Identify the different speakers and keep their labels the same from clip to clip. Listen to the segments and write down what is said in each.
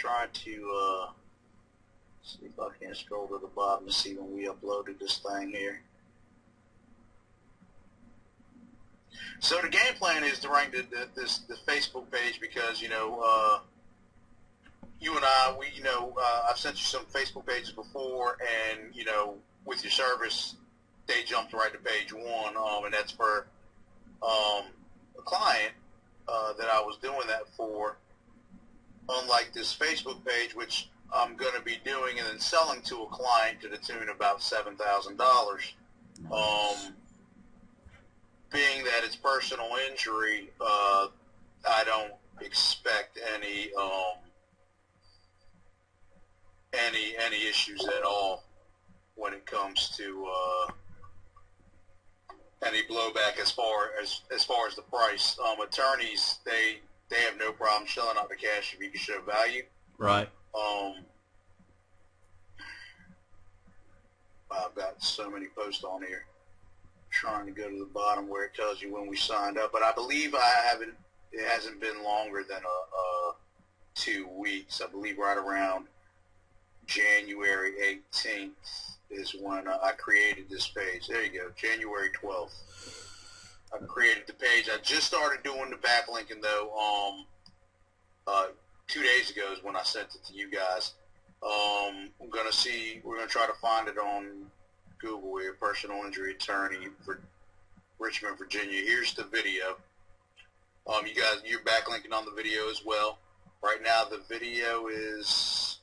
Speaker 1: trying to see if I can scroll to the bottom to see when we uploaded this thing here. So the game plan is to rank the Facebook page because, you know, you and I, I've sent you some Facebook pages before, and, you know, with your service, they jumped right to page one, and that's for a client that I was doing that for, unlike this Facebook page, which I'm going to be doing and then selling to a client to the tune of about $7,000. Being that it's personal injury, I don't expect any issues at all when it comes to any blowback as far as the price. Attorneys, they have no problem shelling out the cash if you can show value.
Speaker 2: Right.
Speaker 1: I've got so many posts on here. Trying to go to the bottom where it tells you when we signed up, but I believe it hasn't been longer than 2 weeks. I believe right around January 18th is when I created this page. There you go, January 12th. I created the page. I just started doing the backlinking though. 2 days ago is when I sent it to you guys. We're gonna try to find it on Google here, personal injury attorney for Richmond, Virginia. Here's the video. You guys, you're backlinking on the video as well. Right now the video is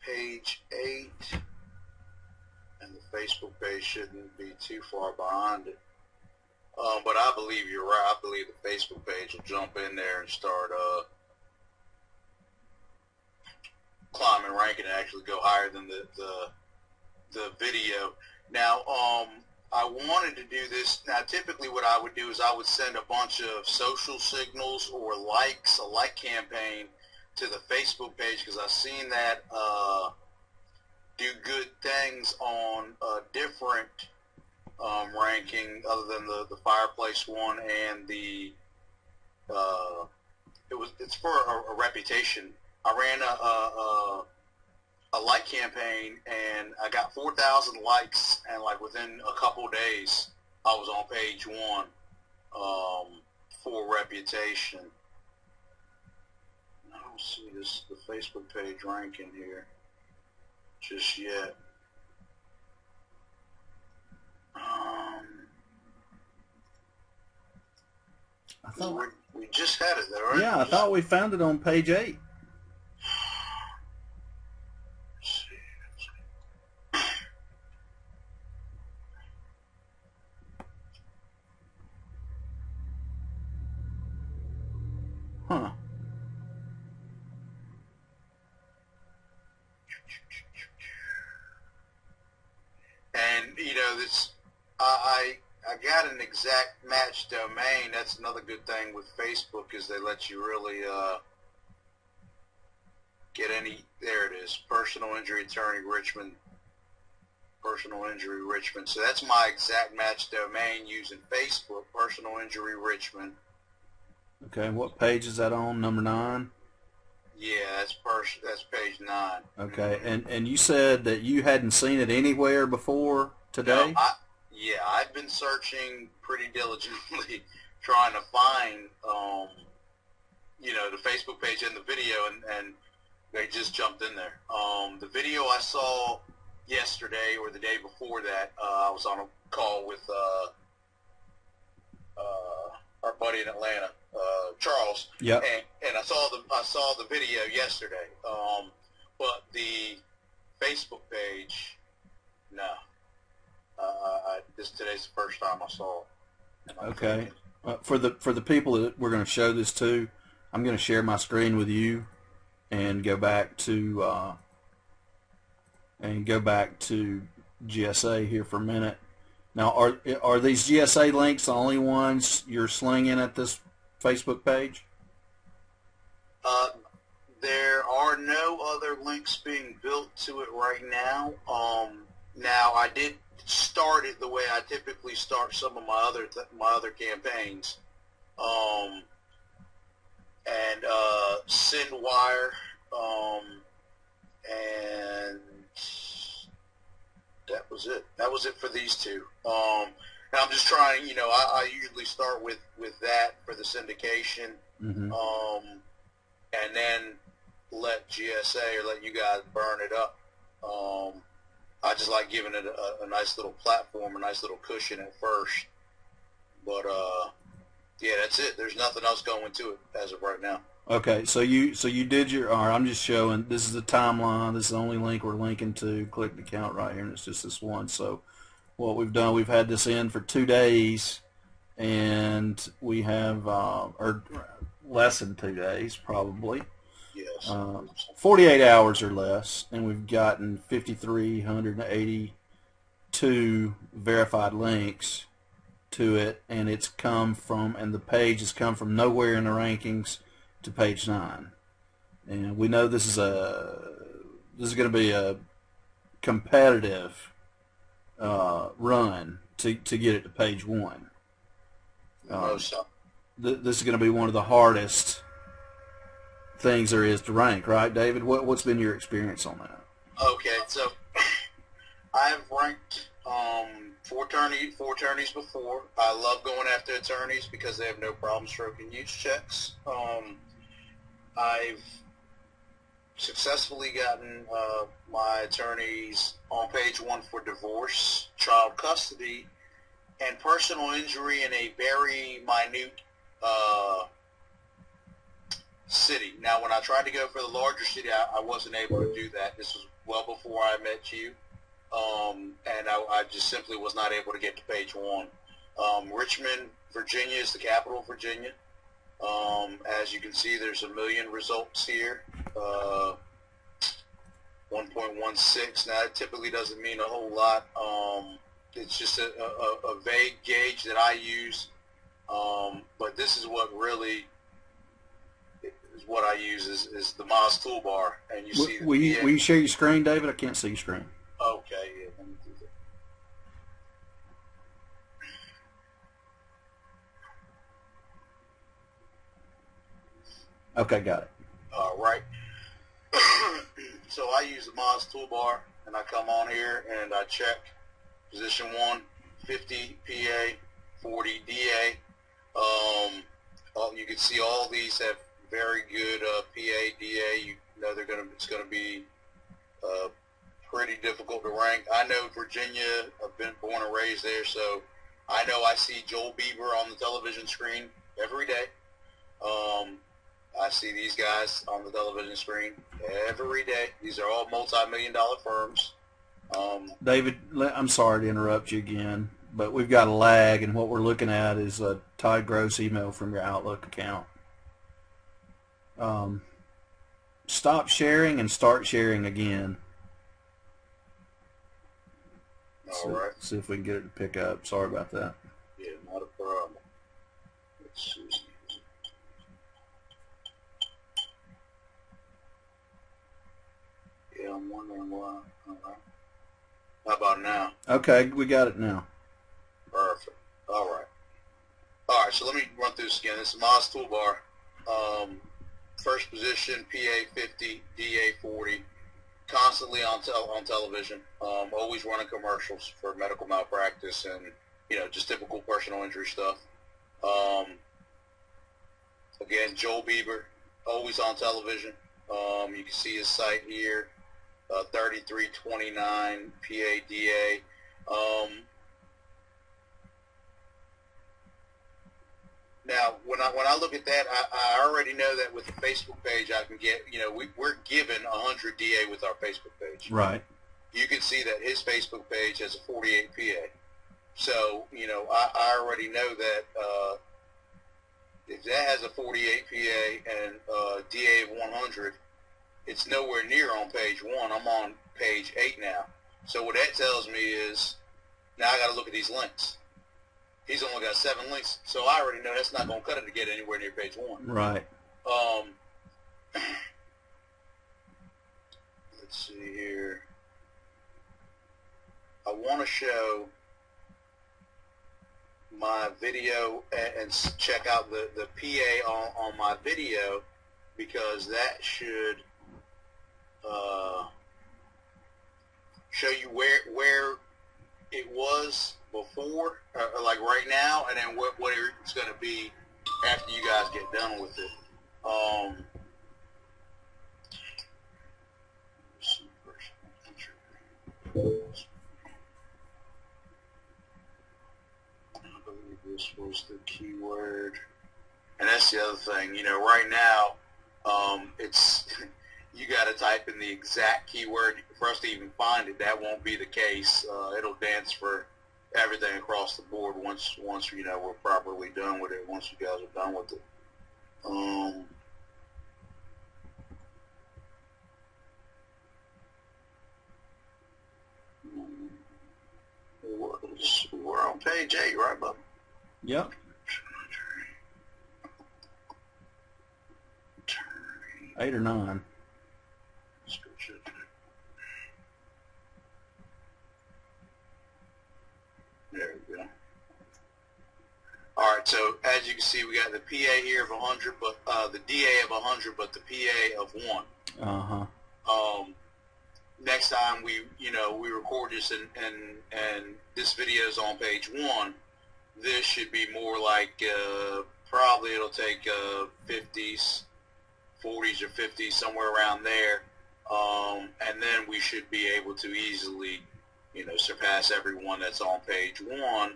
Speaker 1: page 8, and the Facebook page shouldn't be too far behind it. But I believe you're right. I believe the Facebook page will jump in there and start climbing ranking and actually go higher than the video. Now, I wanted to do this. Now, typically what I would do is I would send a bunch of social signals or likes, a like campaign to the Facebook page because I've seen that do good things on different ranking other than the fireplace one and the it's for a reputation. I ran a like campaign and I got 4,000 likes, and like within a couple days I was on page 1 for reputation. I don't see the Facebook page ranking here just yet.
Speaker 2: I thought
Speaker 1: we just had it there, right?
Speaker 2: Yeah, I thought we found it on page 8. Huh.
Speaker 1: And you know, this I got an exact match domain. That's another good thing with Facebook is they let you really get any. There it is, personal injury attorney Richmond. Personal injury Richmond. So that's my exact match domain using Facebook. Personal injury Richmond.
Speaker 2: Okay, what page is that on? Number 9?
Speaker 1: Yeah, that's page 9.
Speaker 2: Okay, and you said that you hadn't seen it anywhere before today?
Speaker 1: No, I've been searching pretty diligently trying to find, you know, the Facebook page and the video, and they just jumped in there. The video I saw yesterday or the day before that, I was on a call with our buddy in Atlanta, Charles.
Speaker 2: Yep.
Speaker 1: And I saw the video yesterday. But the Facebook page, no. Today's the first time I saw it.
Speaker 2: Okay. For the people that we're going to show this to, I'm going to share my screen with you and go back to GSA here for a minute. Now, are these GSA links the only ones you're slinging at this Facebook page?
Speaker 1: There are no other links being built to it right now. Now, I did start it the way I typically start some of my other campaigns. and SendWire, and that was it. That was it for these two. And I'm just trying, I usually start with that for the syndication,
Speaker 2: Mm-hmm.
Speaker 1: And then let GSA or let you guys burn it up. I just like giving it a nice little platform, a nice little cushion at first. But yeah, that's it. There's nothing else going to it as of right now.
Speaker 2: Okay, so you did your. All right, I'm just showing. This is the timeline. This is the only link we're linking to. Click the count right here, and it's just this one. So what we've done, we've had this in for 2 days, and we have, or less than 2 days probably,
Speaker 1: Yes.
Speaker 2: 48 hours or less, and we've gotten 5,382 verified links to it, and it's come from, and the page has come from nowhere in the rankings to page 9. And we know this is going to be a competitive run to get it to page 1. This is going to be one of the hardest things there is to rank, right, David? What's been your experience on that?
Speaker 1: Okay, so I've ranked four attorneys before. I love going after attorneys because they have no problem stroking use checks. I've successfully gotten my attorneys on page 1 for divorce, child custody, and personal injury in a very minute city. Now, when I tried to go for the larger city, I wasn't able to do that. This was well before I met you, and I just simply was not able to get to page 1. Richmond, Virginia is the capital of Virginia. As you can see, there's 1 million results here, 1.16. Now, it typically doesn't mean a whole lot. It's just a vague gauge that I use, but this is what really is what I use is the Moz toolbar, and you see.
Speaker 2: Will you share your screen, David? I can't see your screen.
Speaker 1: Okay, yeah, let me do that.
Speaker 2: Okay, got it.
Speaker 1: All right. So I use the Moz toolbar, and I come on here and I check position 1, 50 PA, 40 DA. You can see all these have very good PA, DA. You know it's gonna be pretty difficult to rank. I know Virginia. I've been born and raised there, so I know I see Joel Bieber on the television screen every day. I see these guys on the television screen every day. These are all multi-million-dollar firms.
Speaker 2: David, I'm sorry to interrupt you again, but we've got a lag, and what we're looking at is a Todd Gross email from your Outlook account. Stop sharing and start sharing again.
Speaker 1: All right.
Speaker 2: See if we can get it to pick up. Sorry about that.
Speaker 1: Yeah, not a problem. Let's see. Yeah, I'm wondering why. All right. How about now?
Speaker 2: Okay, we got it now.
Speaker 1: Perfect. All right. All right, so let me run through this again. This is Moz toolbar. First position, PA 50, DA 40. Constantly on television. Always running commercials for medical malpractice and, just typical personal injury stuff. Again, Joel Bieber, always on television. You can see his site here, 3329 PADA. Now, when I look at that, I already know that with the Facebook page, I can get, we're given 100 DA with our Facebook page.
Speaker 2: Right.
Speaker 1: You can see that his Facebook page has a 48 PA. So, I already know that if that has a 48 PA and DA of 100, it's nowhere near on page 1. I'm on page 8 now. So what that tells me is now I got to look at these links. He's only got 7 links, so I already know that's not going to cut it to get anywhere near page 1.
Speaker 2: Right.
Speaker 1: Let's see here. I want to show my video and check out the PA on my video, because that should show you where it was before, like right now, and then what it's going to be after you guys get done with it. I believe this was the keyword, and that's the other thing. You know, right now, it's you got to type in the exact keyword for us to even find it. That won't be the case. It'll dance for everything across the board once you know we're properly done with it. Once you guys are done with it. We're on page 8, right, Bob?
Speaker 2: Yep. 8 or 9.
Speaker 1: There we go. All right, so as you can see, we got the PA here of 100, but the DA of 100, but the PA of 1. Next time we record this and this video is on page 1, this should be more like probably it'll take 50s, 40s or 50s, somewhere around there, and then we should be able to easily, you know, surpass everyone that's on page 1,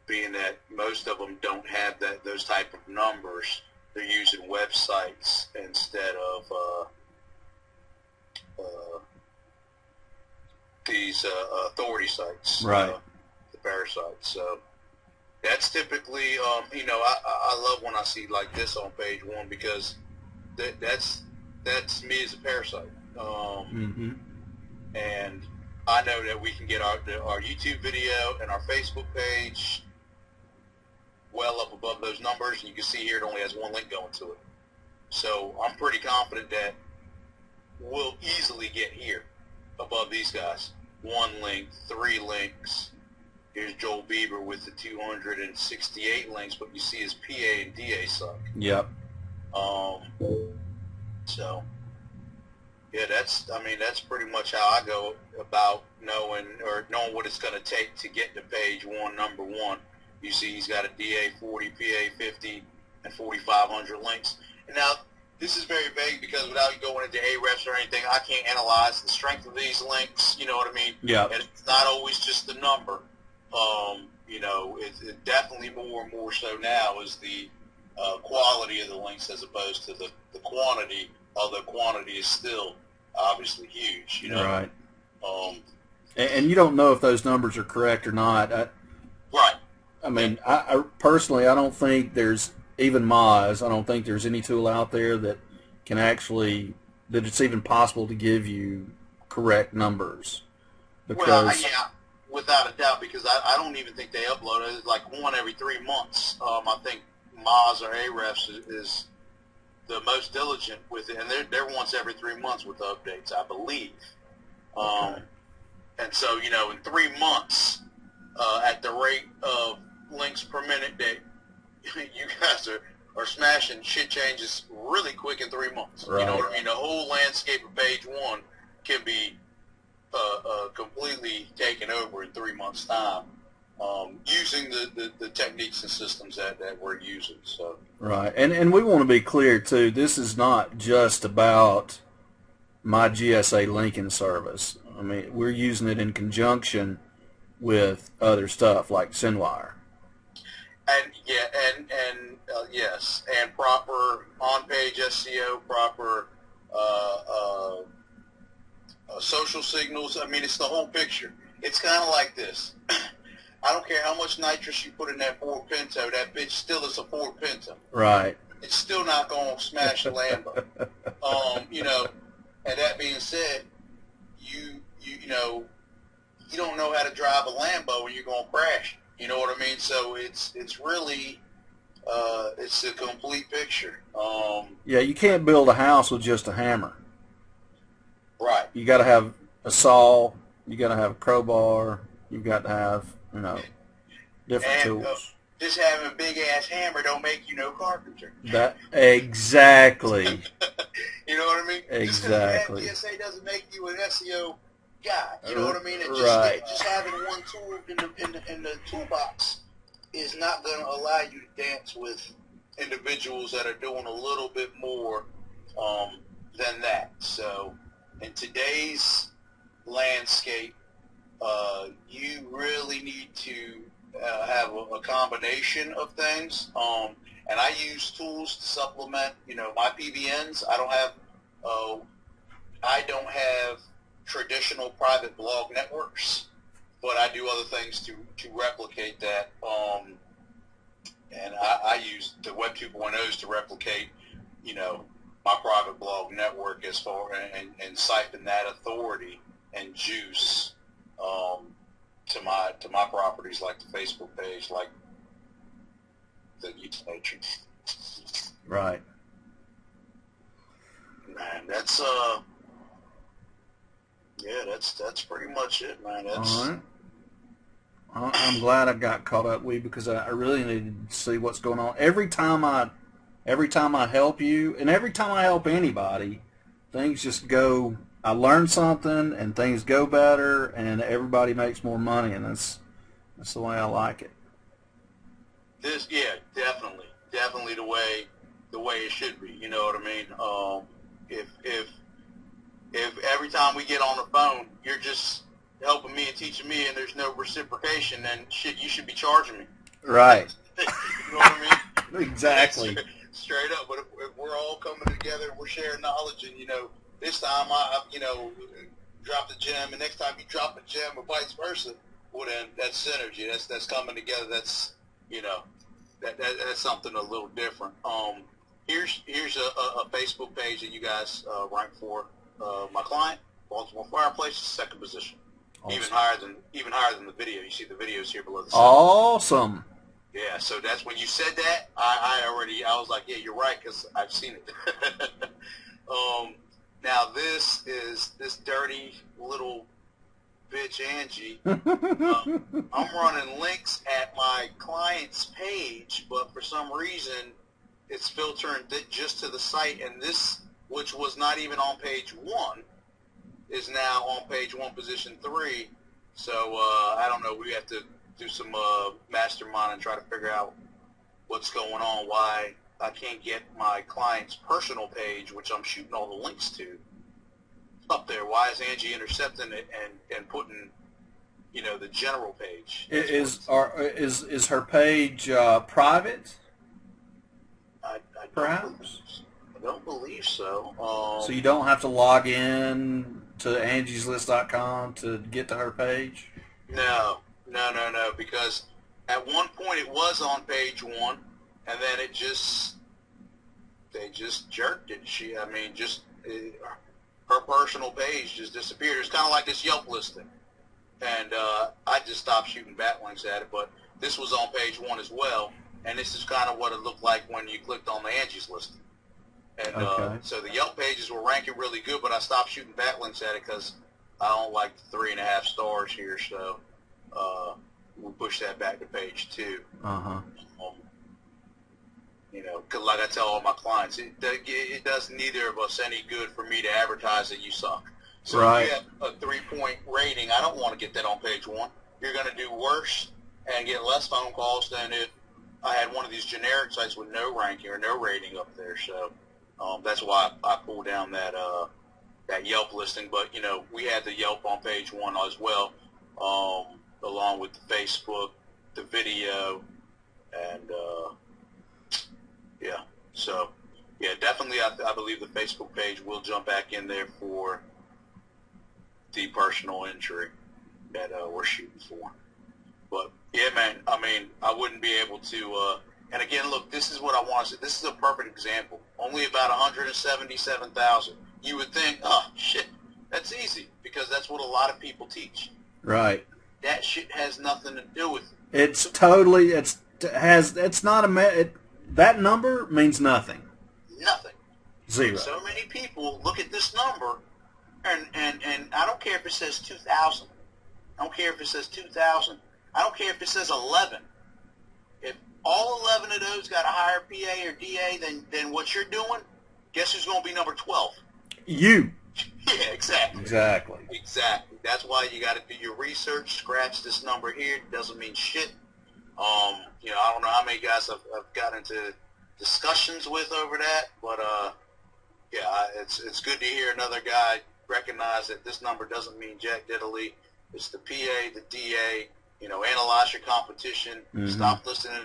Speaker 1: being that most of them don't have those type of numbers. They're using websites instead of these authority sites,
Speaker 2: right?
Speaker 1: The parasites. So that's typically, you know, I love when I see like this on page 1, because that's me as a parasite. And I know that we can get our YouTube video and our Facebook page well up above those numbers, and you can see here it only has 1 link going to it. So I'm pretty confident that we'll easily get here above these guys. 1 link, 3 links. Here's Joel Bieber with the 268 links, but you see his PA and DA suck.
Speaker 2: Yep.
Speaker 1: So yeah, that's pretty much how I go about knowing what it's going to take to get to page 1, number 1. You see he's got a DA 40, PA 50, and 4,500 links. And now, this is very vague because without going into Ahrefs or anything, I can't analyze the strength of these links, you know what I mean?
Speaker 2: Yeah.
Speaker 1: And it's not always just the number. You know, it definitely more and more so now is the quality of the links as opposed to the quantity, although quantity is still obviously huge, you know?
Speaker 2: Right. And you don't know if those numbers are correct or not.
Speaker 1: Right.
Speaker 2: I mean, I personally, I don't think there's, even Moz, I don't think there's any tool out there that can actually, that it's even possible to give you correct numbers. Because,
Speaker 1: well, yeah, without a doubt, because I don't even think they upload it. It's like 1 every 3 months. I think Moz or Ahrefs is the most diligent with it, and they're once every 3 months with the updates, I believe.
Speaker 2: Okay.
Speaker 1: And so, you know, in 3 months, at the rate of links per minute that you guys are smashing, shit changes really quick in 3 months.
Speaker 2: Right.
Speaker 1: You know what I mean? The whole landscape of page 1 can be completely taken over in 3 months' time, using the techniques and systems that we're using. So
Speaker 2: right, and we want to be clear too. This is not just about my GSA linking service. I mean, we're using it in conjunction with other stuff like SendWire.
Speaker 1: And yeah, and yes, and proper on-page SEO, proper social signals. I mean, it's the whole picture. It's kind of like this. I don't care how much nitrous you put in that Ford Pinto, that bitch still is a Ford Pinto.
Speaker 2: Right.
Speaker 1: It's still not going to smash the Lambo. You know, and that being said, you know, you don't know how to drive a Lambo and you're going to crash. You know what I mean? So it's really, it's a complete picture.
Speaker 2: Yeah, you can't build a house with just a hammer.
Speaker 1: Right.
Speaker 2: You got to have a saw. You got to have a crowbar. You've got to have, different
Speaker 1: And
Speaker 2: tools.
Speaker 1: just having a big ass hammer don't make you no carpenter.
Speaker 2: That exactly.
Speaker 1: You know what I mean?
Speaker 2: Exactly.
Speaker 1: Just because you have GSA doesn't make you an SEO guy. You know what I mean? And
Speaker 2: Right.
Speaker 1: just having one tool in the toolbox is not going to allow you to dance with individuals that are doing a little bit more than that. So in today's landscape, you really need to have a combination of things. And I use tools to supplement, my PBNs. I don't have traditional private blog networks, but I do other things to replicate that. And I use the Web 2.0s to replicate, my private blog network as far and siphon that authority and juice to my properties, like the Facebook page, like the YouTube page.
Speaker 2: Right.
Speaker 1: Man, that's that's pretty much it, man.
Speaker 2: All right. I'm glad I got caught up with you, because I really needed to see what's going on. Every time I help you, and every time I help anybody, things just go. I learn something, and things go better, and everybody makes more money, and that's the way I like it.
Speaker 1: Definitely the way it should be. You know what I mean? If every time we get on the phone, you're just helping me and teaching me, and there's no reciprocation, then shit, you should be charging me.
Speaker 2: Right.
Speaker 1: You know what I mean?
Speaker 2: Exactly.
Speaker 1: Straight up. But if we're all coming together, we're sharing knowledge, and this time I drop the gem, and next time you drop a gem, or vice versa. Well, then that's synergy. That's coming together. That's that's something a little different. Here's a Facebook page that you guys rank for. My client, Baltimore Fireplace, second position. Awesome. Even higher than the video. You see the videos here below the side.
Speaker 2: Awesome.
Speaker 1: Yeah, so that's when you said that, I was like, yeah, you're right, because I've seen it. Now this dirty little bitch Angie. I'm running links at my client's page, but for some reason it's filtering just to the site, and this, which was not even on page 1, is now on page 1, position 3. So I don't know. We have to do some mastermind and try to figure out what's going on, why I can't get my client's personal page, which I'm shooting all the links to, up there. Why is Angie intercepting it and putting, the general page?
Speaker 2: Is her page private?
Speaker 1: I
Speaker 2: perhaps?
Speaker 1: I don't believe so.
Speaker 2: So you don't have to log in to angieslist.com to get to her page?
Speaker 1: No, because at one point it was on page 1, and then they just jerked it. Her personal page just disappeared. It's kind of like this Yelp listing, and I just stopped shooting backlinks at it. But this was on page 1 as well, and this is kind of what it looked like when you clicked on the Angie's listing. And
Speaker 2: okay.
Speaker 1: So the Yelp pages were ranking really good, but I stopped shooting backlinks at it because I don't like the 3.5 stars here. So we'll push that back to page 2. Because like I tell all my clients, it does neither of us any good for me to advertise that you suck. So
Speaker 2: right.
Speaker 1: If you have a 3-point rating, I don't want to get that on page 1. You're going to do worse and get less phone calls than if I had one of these generic sites with no ranking or no rating up there. So that's why I pulled down that Yelp listing. But, we had the Yelp on page 1 as well, along with the Facebook, the video, and yeah. So, yeah, definitely I believe the Facebook page will jump back in there for the personal injury that we're shooting for. But, yeah, man, I wouldn't be able to, and again, look, this is what I want to say. This is a perfect example. Only about 177,000. You would think, oh, shit, that's easy, because that's what a lot of people teach.
Speaker 2: Right.
Speaker 1: That shit has nothing to do with it.
Speaker 2: It's totally, it's not that number means nothing.
Speaker 1: Nothing.
Speaker 2: Zero.
Speaker 1: So many people look at this number, and I don't care if it says 2,000. I don't care if it says 2,000. I don't care if it says 11. If all 11 of those got a higher PA or DA than what you're doing, guess who's going to be number 12?
Speaker 2: You.
Speaker 1: Yeah, exactly.
Speaker 2: Exactly.
Speaker 1: Exactly. That's why you got to do your research. Scratch this number here. It doesn't mean shit. I don't know how many guys I've got into discussions with over that, but it's good to hear another guy recognize that this number doesn't mean jack diddly. It's the PA, the DA. Analyze your competition.
Speaker 2: Mm-hmm.
Speaker 1: Stop listening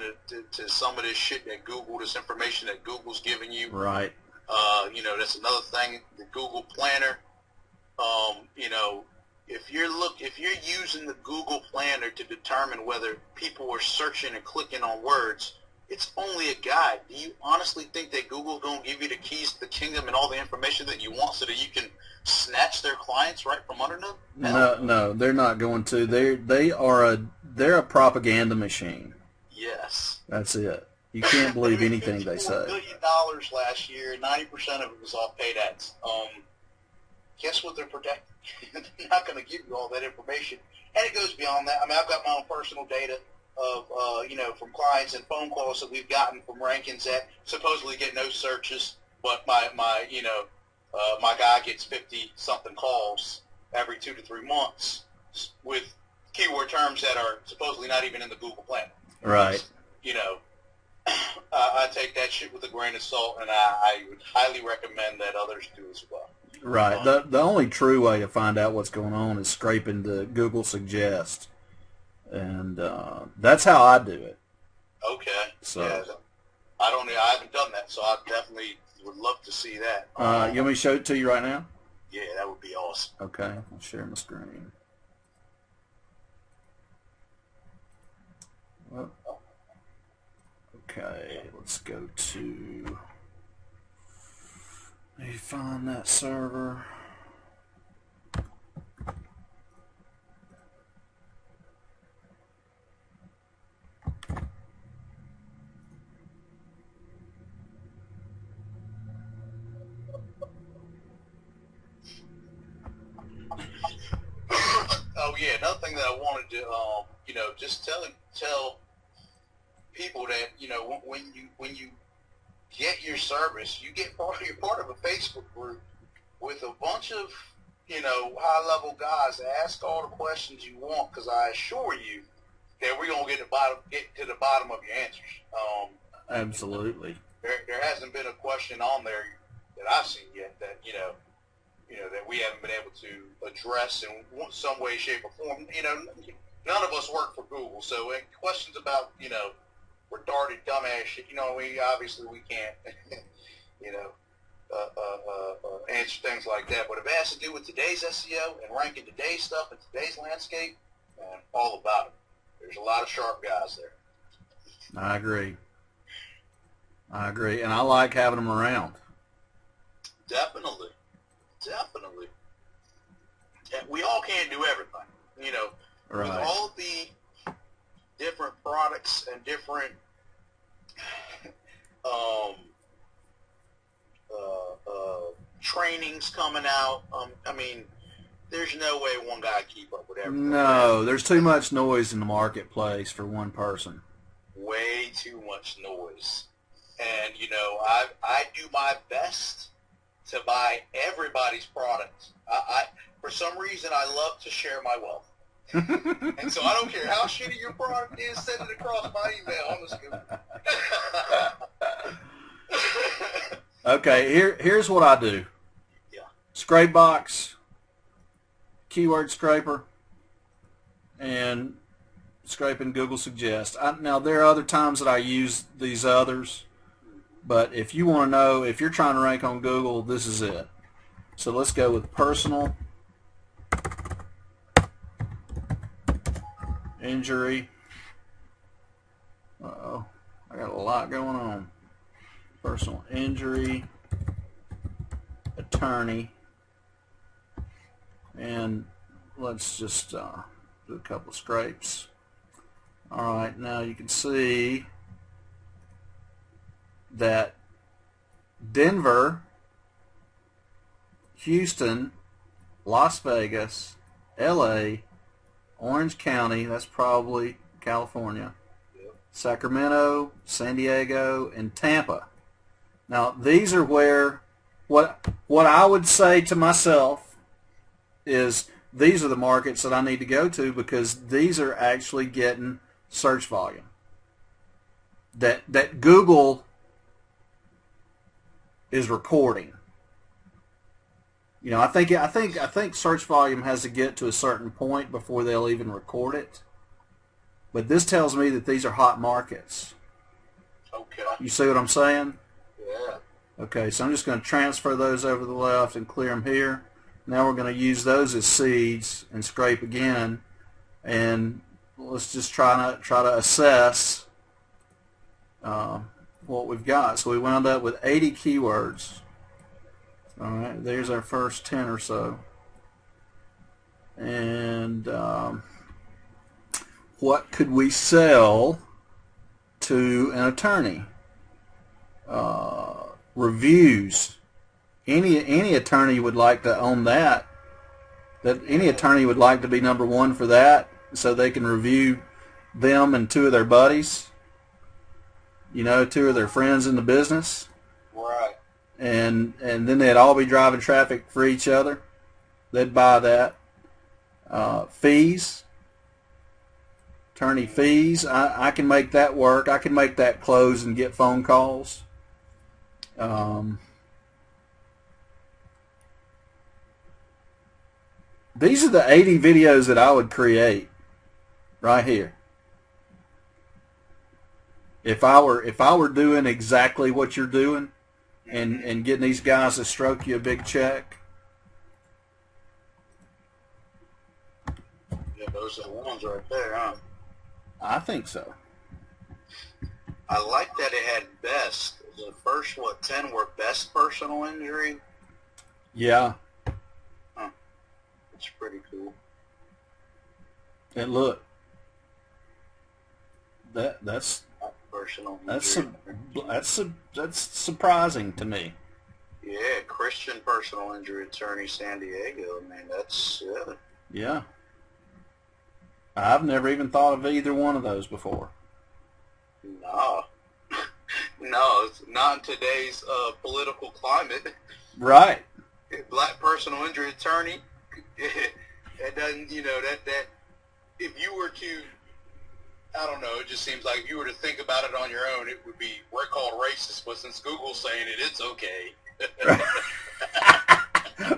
Speaker 1: to some of this shit that Google, this information that Google's giving you.
Speaker 2: Right.
Speaker 1: That's another thing. The Google Planner. If you're using the Google Planner to determine whether people are searching and clicking on words, it's only a guide. Do you honestly think that Google's going to give you the keys to the kingdom and all the information that you want so that you can snatch their clients right from under them?
Speaker 2: No, they're not going to. They're a propaganda machine.
Speaker 1: Yes.
Speaker 2: That's it. You can't believe anything they say.
Speaker 1: $1 billion last year. 90% of it was off paid ads. Guess what they're protecting? They're not going to give you all that information. And it goes beyond that. I mean, I've got my own personal data of, from clients and phone calls that we've gotten from rankings that supposedly get no searches, but my guy gets 50-something calls every 2 to 3 months with keyword terms that are supposedly not even in the Google Planner.
Speaker 2: Right.
Speaker 1: I take that shit with a grain of salt, and I would highly recommend that others do as well.
Speaker 2: Right. The only true way to find out what's going on is scraping the Google Suggest, and that's how I do it.
Speaker 1: Okay.
Speaker 2: So
Speaker 1: yeah, I haven't done that, so I definitely would love to see that.
Speaker 2: You want me to show it to you right now?
Speaker 1: Yeah, that would be awesome.
Speaker 2: Okay. I'll share my screen. Well, okay. Let's go to. Let me find that server.
Speaker 1: Oh yeah, another thing that I wanted to, just tell people that when you get your service, you're part of a Facebook group with a bunch of high-level guys that ask all the questions you want, because I assure you that we're gonna get to the bottom of your answers.
Speaker 2: Absolutely.
Speaker 1: There hasn't been a question on there that I've seen yet that that we haven't been able to address in some way, shape, or form. None of us work for Google, so questions about retarded dumbass shit, we can't answer things like that. But if it has to do with today's SEO and ranking today's stuff in today's landscape, man, all about it. There's a lot of sharp guys there.
Speaker 2: I agree, and I like having them around.
Speaker 1: Definitely. And we all can't do everything,
Speaker 2: Right.
Speaker 1: With all the different products and different trainings coming out. There's no way one guy can keep up with everything.
Speaker 2: No, there's too much noise in the marketplace for one person.
Speaker 1: Way too much noise. And, I do my best to buy everybody's product. For some reason, I love to share my wealth. And so I don't care how shitty your product is, send it across my email. I'm just gonna...
Speaker 2: Okay, here's what I do.
Speaker 1: Yeah.
Speaker 2: Scrape box, keyword scraper, and scraping Google Suggest. Now, there are other times that I use these others, but if you want to know, if you're trying to rank on Google, this is it. So let's go with personal injury. Uh-oh, I got a lot going on. Personal injury, attorney, and let's just do a couple of scrapes. All right, now you can see that Denver, Houston, Las Vegas, LA, Orange County, that's probably California,
Speaker 1: Yep.
Speaker 2: Sacramento, San Diego, and Tampa. Now, these are where, what I would say to myself is these are the markets that I need to go to because these are actually getting search volume. That Google is recording. You know, I think search volume has to get to a certain point before they'll even record it. But this tells me that these are hot markets.
Speaker 1: Okay.
Speaker 2: You see what I'm saying?
Speaker 1: Yeah.
Speaker 2: Okay, so I'm just going to transfer those over to the left and clear them here. Now we're going to use those as seeds and scrape again, and let's just try to assess what we've got. So we wound up with 80 keywords. All right, there's our first 10 or so. And what could we sell to an attorney? Reviews. Any attorney would like to own that. That any attorney would like to be number one for that, so they can review them and two of their buddies. You know, two of their friends in the business.
Speaker 1: Right.
Speaker 2: And then they'd all be driving traffic for each other. They'd buy that. Fees. Attorney fees. I can make that work. I can make that close and get phone calls. These are the 80 videos that I would create right here. If I were doing exactly what you're doing and getting these guys to stroke you a big check.
Speaker 1: Yeah, those are the ones right there, huh?
Speaker 2: I think so.
Speaker 1: I like that it had best. The first, 10 were best personal injury?
Speaker 2: Yeah.
Speaker 1: Huh. That's pretty cool.
Speaker 2: And look, that's
Speaker 1: Personal injury.
Speaker 2: that's surprising to me.
Speaker 1: Yeah, Christian personal injury attorney, San Diego. I mean, that's
Speaker 2: Yeah. I've never even thought of either one of those before.
Speaker 1: No. No, it's not in today's political climate.
Speaker 2: Right.
Speaker 1: Black personal injury attorney, it doesn't, that if you were to, I don't know, it just seems like if you were to think about it on your own, it would be, we're called racist, but since Google's saying it, it's okay.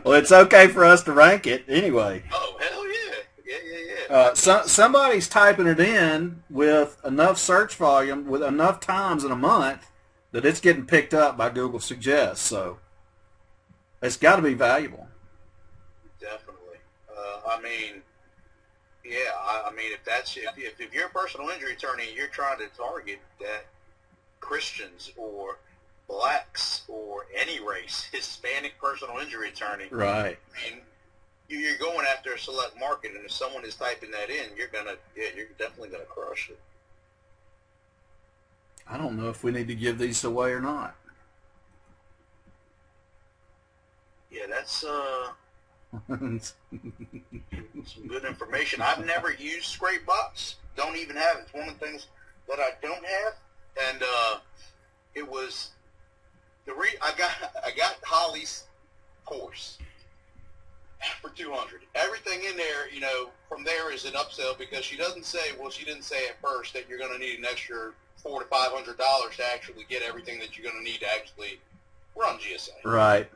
Speaker 2: Well, it's okay for us to rank it anyway.
Speaker 1: Oh, hell yeah.
Speaker 2: Somebody's typing it in with enough search volume, with enough times in a month, that it's getting picked up by Google Suggest. So it's got to be valuable.
Speaker 1: Definitely. I mean, yeah. I mean, if you're a personal injury attorney, and you're trying to target that Christians or blacks or any race, Hispanic personal injury attorney.
Speaker 2: Right.
Speaker 1: I mean, you're going after a select market, and if someone is typing that in, you're definitely gonna crush it.
Speaker 2: I don't know if we need to give these away or not.
Speaker 1: Yeah, that's some good information. I've never used Scrapebox. Don't even have it. It's one of the things that I don't have, and it was I got Holly's course for $200. Everything in there, from there is an upsell because she didn't say at first that you're going to need an extra $400 to $500 to actually get everything that you're going to need to actually run GSA.
Speaker 2: Right.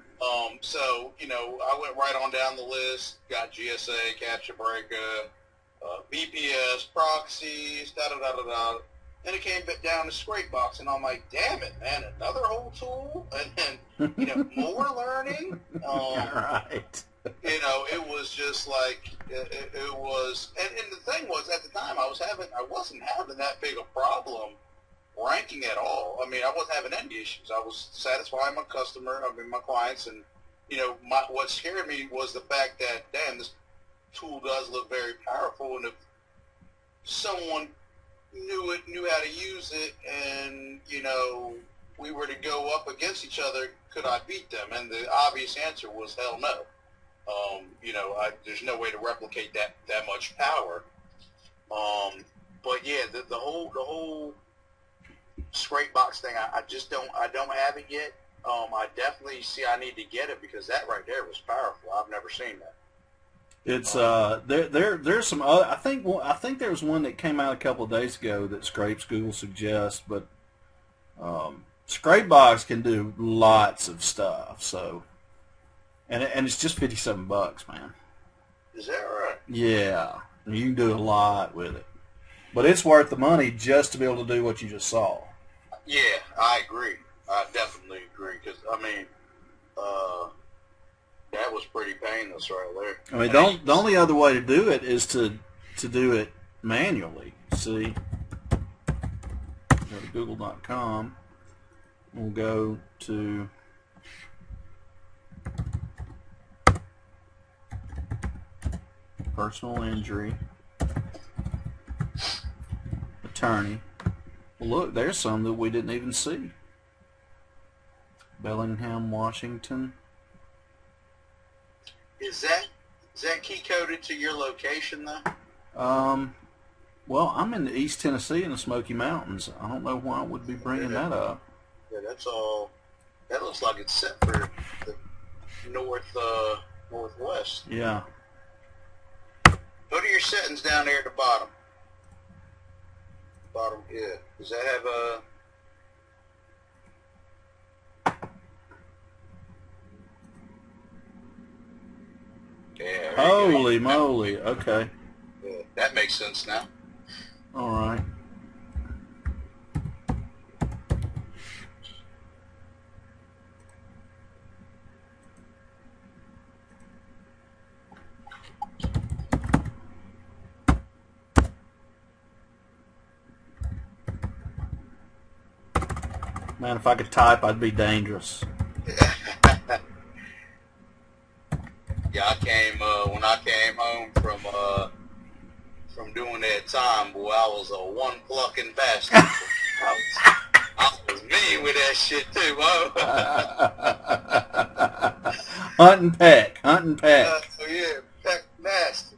Speaker 1: So, I went right on down the list, got GSA, Capture Breaker, VPS, proxies, da-da-da-da-da. Then it came down to Scrapebox, and I'm like, damn it, man, another whole tool? And then, more learning?
Speaker 2: Right.
Speaker 1: It was just like, it was, and the thing was, at the time, I wasn't having that big a problem ranking at all. I mean, I wasn't having any issues. I was satisfying my my clients, and, what scared me was the fact that, damn, this tool does look very powerful, and if someone knew how to use it, and, we were to go up against each other, could I beat them? And the obvious answer was hell no. There's no way to replicate that much power. But yeah, the whole scrape box thing, I don't have it yet. I definitely see I need to get it because that right there was powerful. I've never seen that.
Speaker 2: It's there's some other. I think there was one that came out a couple of days ago that Scrapes Google suggests, but Scrapebox can do lots of stuff. So, and it's just $57, man.
Speaker 1: Is that right?
Speaker 2: Yeah, you can do a lot with it, but it's worth the money just to be able to do what you just saw.
Speaker 1: Yeah, I agree. I definitely agree because I mean, that was pretty painless right there.
Speaker 2: I mean, the only other way to do it is to do it manually. See, go to google.com. We'll go to personal injury attorney. Well, look, there's some that we didn't even see. Bellingham, Washington.
Speaker 1: Is that key coded to your location though?
Speaker 2: Well, I'm in East Tennessee in the Smoky Mountains. I don't know why I would be bringing that up.
Speaker 1: Yeah, that's all. That looks like it's set for the northwest.
Speaker 2: Yeah.
Speaker 1: Go to your settings down there at the bottom. Bottom, yeah. Does that have a? Yeah.
Speaker 2: Holy moly! Okay.
Speaker 1: Yeah, that makes sense now.
Speaker 2: All right. Man, if I could type, I'd be dangerous.
Speaker 1: Yeah, I came when I came home from doing that time, boy. I was a one plucking bastard. I was mean with that shit too.
Speaker 2: Hunt and peck.
Speaker 1: Yeah, peck nasty.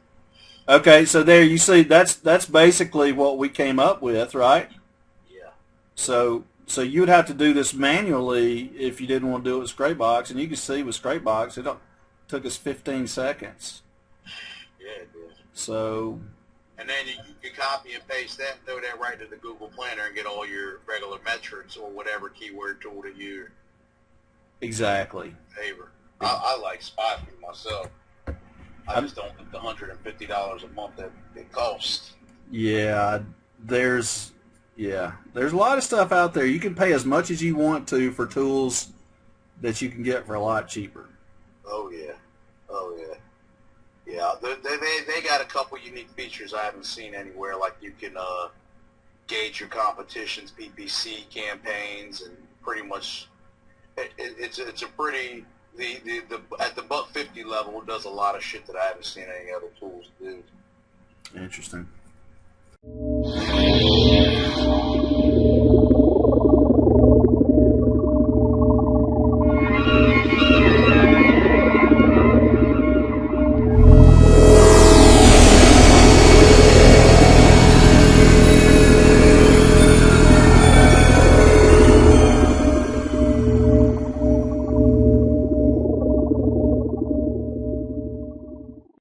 Speaker 2: Okay, so there you see that's basically what we came up with, right?
Speaker 1: Yeah.
Speaker 2: So you would have to do this manually if you didn't want to do it with Scrapebox, and you can see with Scrapebox it took us 15 seconds.
Speaker 1: Yeah, it did.
Speaker 2: So.
Speaker 1: And then you can copy and paste that, throw that right to the Google Planner, and get all your regular metrics or whatever keyword tool that you
Speaker 2: Exactly.
Speaker 1: favor. I like Spotty myself. I just don't think the $150 a month that it costs.
Speaker 2: Yeah, there's a lot of stuff out there. You can pay as much as you want to for tools that you can get for a lot cheaper.
Speaker 1: Oh yeah. Yeah, they got a couple unique features I haven't seen anywhere. Like you can gauge your competition's PPC campaigns, and pretty much it's a pretty at the $150 level, it does a lot of shit that I haven't seen any other tools do.
Speaker 2: Interesting.